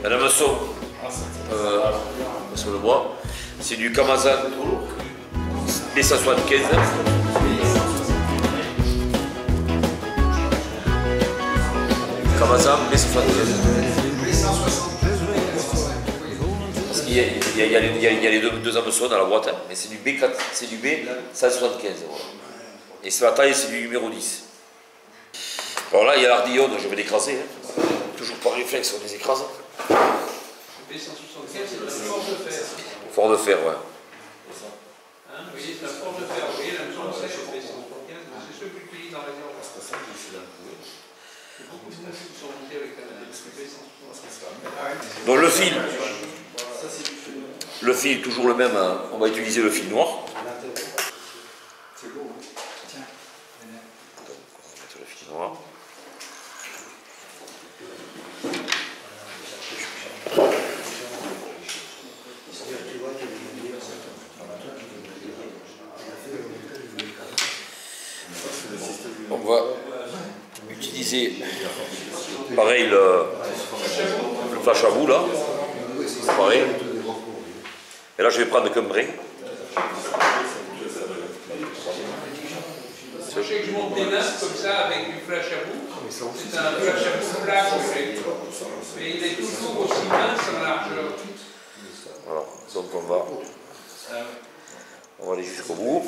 un hameçon sur le bois. C'est du Kamazan B175. Kamazan B175. Il y a les deux hameçons dans la boîte, hein, mais c'est du B4, c'est du B175. Voilà. Et c'est la taille, c'est du numéro 10. Alors là, il y a l'ardillon, je vais l'écraser. Hein. Toujours par réflexe, on les écrase. Le B175, c'est la forge de fer. Fort de fer, ouais. Hein, vous voyez, c'est la forge de fer. Vous voyez, la maison, c'est le B175, c'est ceux qu'ils utilisent dans les réserve. C'est beaucoup de monde qui sont montés avec un B175. Donc le fil, toujours le même, hein. On va utiliser le fil noir. C'est beau. Tiens. Donc, on va mettre le fil noir. On va utiliser pareil le flash à bout là. Pareil. Et là je vais prendre comme brin. Sachez que je monte des masques comme ça avec du flash à bout. C'est un flash à bout plat que j'ai. Mais il est toujours aussi mince en largeur. Voilà, donc on va aller jusqu'au bout.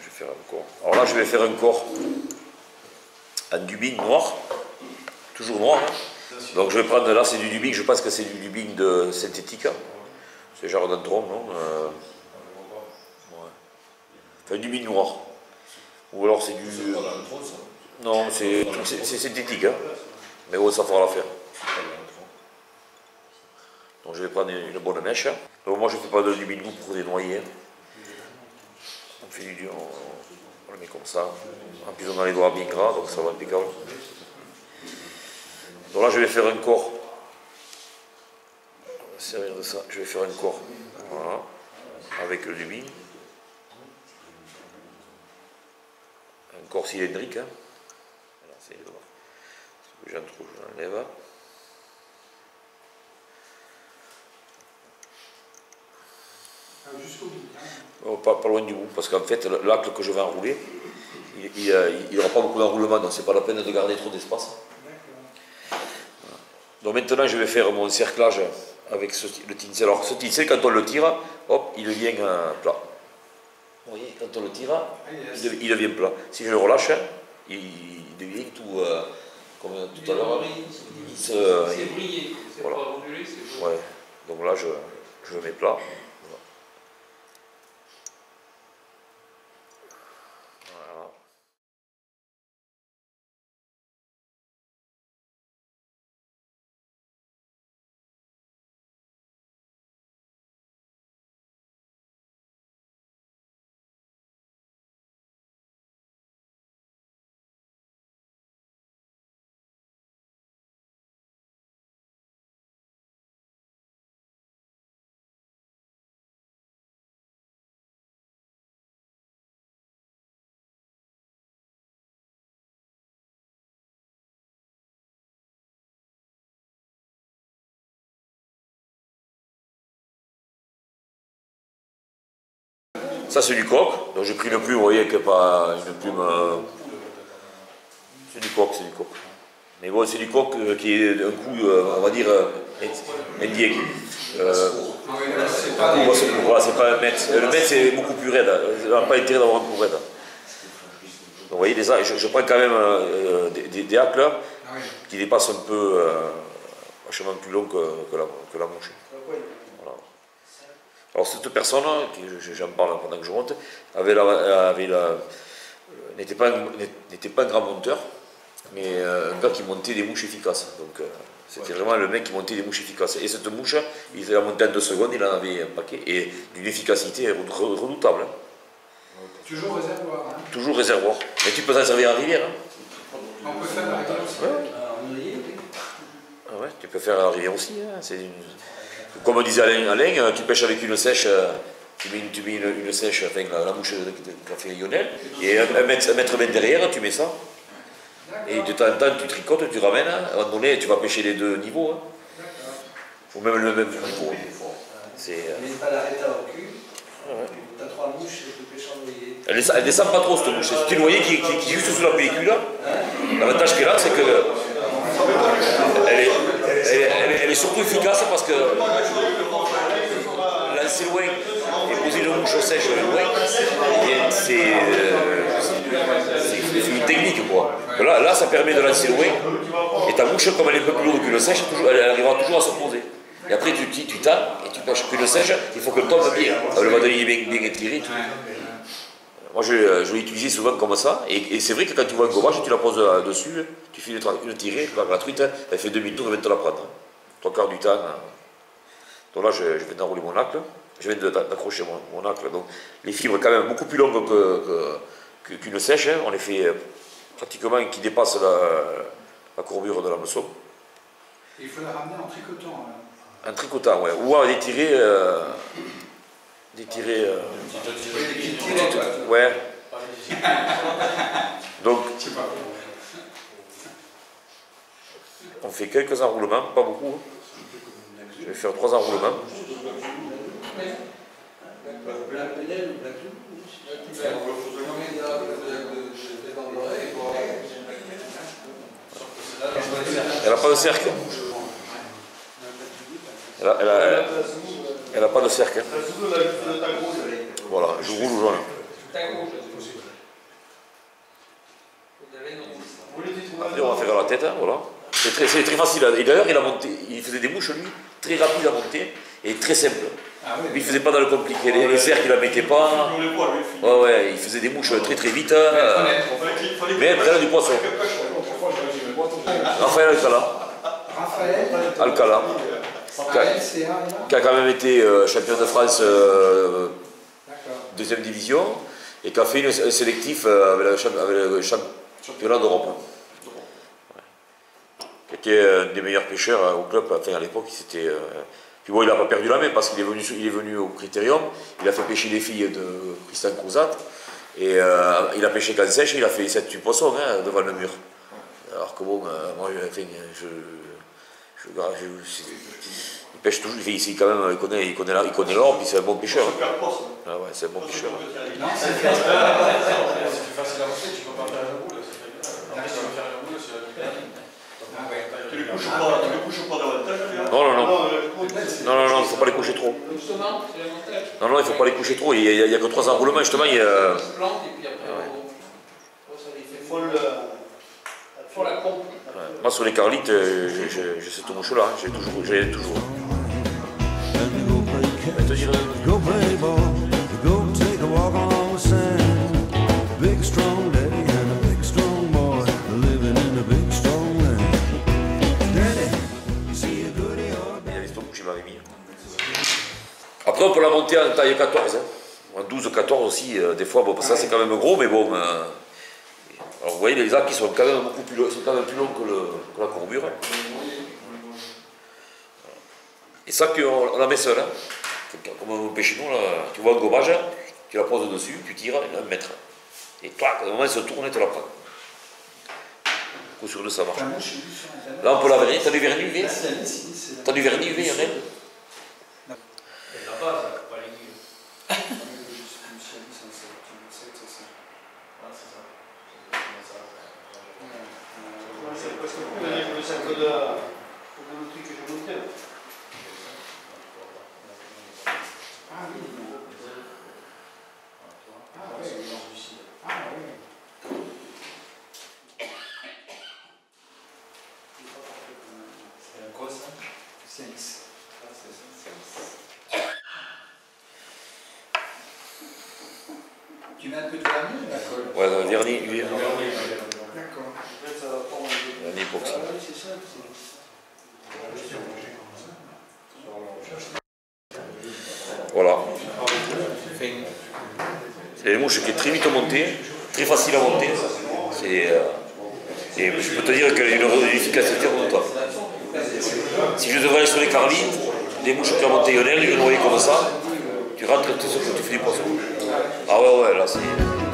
Je vais faire un corps. Alors là, je vais faire un corps en dubing noir, toujours noir. Hein. Donc je vais prendre, là c'est du dubing, je pense que c'est du dubing de synthétique. C'est genre d'un drone, non ouais. Enfin, du dubing noir. Ou alors c'est du... Non, c'est synthétique. Hein. Mais ouais, ça fera l'affaire. Donc je vais prendre une bonne mèche. Donc moi je ne fais pas de dubing pour dénoyer. On fait du on le met comme ça. En plus on a les doigts bien gras, donc ça va impeccable. Donc là je vais faire un corps. On va servir de ça. Je vais faire un corps. Voilà. Avec le dubing. Un corps cylindrique. Hein. Voilà, c'est les doigts. Ce que j'en trouve, je l'enlève. Jusqu'au bout. Oh, pas loin du bout, parce qu'en fait, l'arc que je vais enrouler, il n'aura pas beaucoup d'enroulement, donc c'est pas la peine de garder trop d'espace. Voilà. Donc maintenant, je vais faire mon cerclage avec le tinsel. Alors, ce tinsel, quand on le tire, hop, il devient plat. Vous voyez, quand on le tire, il devient plat. Si je le relâche, il devient tout, comme tout à l'heure. C'est brillé, c'est voilà. pas ondulé, c'est beau. Ouais. Donc là, je le mets plat. Ça c'est du coq, donc j'ai pris une plume, vous voyez, que pas une plume. C'est du coq, c'est du coq. Mais bon, c'est du coq qui est un coup, on va dire, indien. Voilà, c'est pas un mètre. Le mètre c'est beaucoup plus raide, il n'a pas intérêt d'avoir un coup raide. Donc vous voyez, je prends quand même des hacks là, qui dépassent un peu, vachement plus long que la mouche. Voilà. Alors cette personne, j'en parle pendant que je monte, n'était pas un grand monteur, mais un gars qui montait des mouches efficaces. Donc c'était vraiment le mec qui montait des mouches efficaces. Et cette mouche, il la montait en 2 secondes, il en avait un paquet, et d'une efficacité redoutable. Hein. Toujours réservoir. Hein. Toujours réservoir. Mais tu peux t'en servir en rivière. Hein. On peut faire la rivière aussi. Ouais. Ah ouais, tu peux faire à la rivière aussi. Hein. Comme disait Alain, tu pêches avec une sèche, tu mets une sèche, enfin la mouche de café Lionel, et un mètre 20 derrière, tu mets ça. Et de temps en temps, tu tricotes, tu ramènes, à un moment donné, tu vas pêcher les deux niveaux. Hein. Ou même le même niveau. Mais pas l'arrêter au cul. T'as 3 mouches et tu pêches en noyer. Elle descend pas trop cette mouche. C'est une noyer qui est juste sous la pellicule. L'avantage qu'elle a, c'est que elle est surtout efficace parce que lancer loin et poser une mouche sèche loin, c'est une technique quoi. Là, ça permet de lancer loin et ta mouche, comme elle est un peu plus lourde qu'une sèche, elle arrivera toujours à se poser. Et après, tu tends et tu pêches. Qu'une sèche, il faut qu'elle tombe bien. Le madelier est bien étiré. Moi, je l'ai utilisé souvent comme ça. Et c'est vrai que quand tu vois un gomage, tu la poses dessus, tu fais une tirée, la truite, elle fait demi-tour et vient te la prendre. 3/4 du temps. Donc là, je viens d'enrouler mon acle. Je viens d'accrocher mon acle. Donc, les fibres, quand même, beaucoup plus longues qu'une sèche. Hein. On les fait pratiquement qui dépassent la courbure de l'hameçon. Il faut la ramener en tricotant. En tricotant, ouais. Ou à détirer. Ouais. Donc, on fait quelques enroulements, pas beaucoup. Je vais faire 3 enroulements. Elle n'a pas de cercle. Elle n'a pas de cercle. Voilà, je roule au jaune. Après, on va faire la tête, hein, voilà. C'est très facile. Et d'ailleurs, il faisait des mouches, lui, très rapides à monter et très simples. Lui, il ne faisait pas dans le compliqué. Les cercles, il ne la mettait pas. Ouais, il faisait des mouches très vite. Mais elle prenait du poisson. Raphaël Alcala. Qui a quand même été champion de France deuxième division et qui a fait un sélectif avec le championnat d'Europe. Qui était un des meilleurs pêcheurs au club, enfin à l'époque, c'était. Puis bon, il n'a pas perdu la main parce qu'il est venu au Critérium, il a fait pêcher les filles de Christian Crouzat et il a pêché qu'en sèche, il a fait 7-8 poissons hein, devant le mur. Alors que bon, moi, enfin, il pêche toujours, ici quand même, il connaît l'or, puis c'est un bon pêcheur. Ah ouais, c'est un bon pêcheur. Non, c'est plus facile à monter, tu peux pas faire la boule, c'est très bien. Tu peux faire la boule, tu les couches pas davantage. Non, il ne faut pas les coucher trop. Non, il ne faut pas les coucher trop, il n'y a que 3 enroulements, justement. Il faut la pompe. Moi, sur les carlites, j'ai cette mouche-là, hein. J'ai toujours. Go play ball, go take a walk on the sand. Big strong daddy and a big strong boy living in a big strong land. Daddy, you see a goodie or Il y avait cette mouche, il m'avait mis. Après, on peut la monter en taille 14, hein. En 12-14 aussi, des fois. Bon, ça, c'est quand même gros, mais bon. Alors vous voyez, les arcs qui sont quand même beaucoup plus longs, que la courbure. Et ça, on la met seule. Hein. Comme on pêche chez nous, là, tu vois un gomage, tu la poses dessus, tu tires, il y a 1 mètre. Et toi, au moment où elle se tourne, tu la prends. Coup sur 2, ça marche. Là, on peut la vernis. T'as du vernis UV? T'as du vernis UV, Lionel? La base, pas l'aiguille. C'est parce que vous avez le sac de truc que je montais. Ah oui. C'est un quoi ça? C'est lisse. Tu mets un peu de vernis ou de la colle? Ouais, le vernis UV. D'accord. Vernis époxy. Voilà. C'est une mouche qui est très vite montée, très facile à monter. Et je peux te dire qu'elle a une efficacité redoutable. Si je devrais aller sur les carlines, des mouches qui remontent Lionel, je vais noyer comme ça, tu rentres tout ce que tu fais du poisson. Ah ouais, là c'est...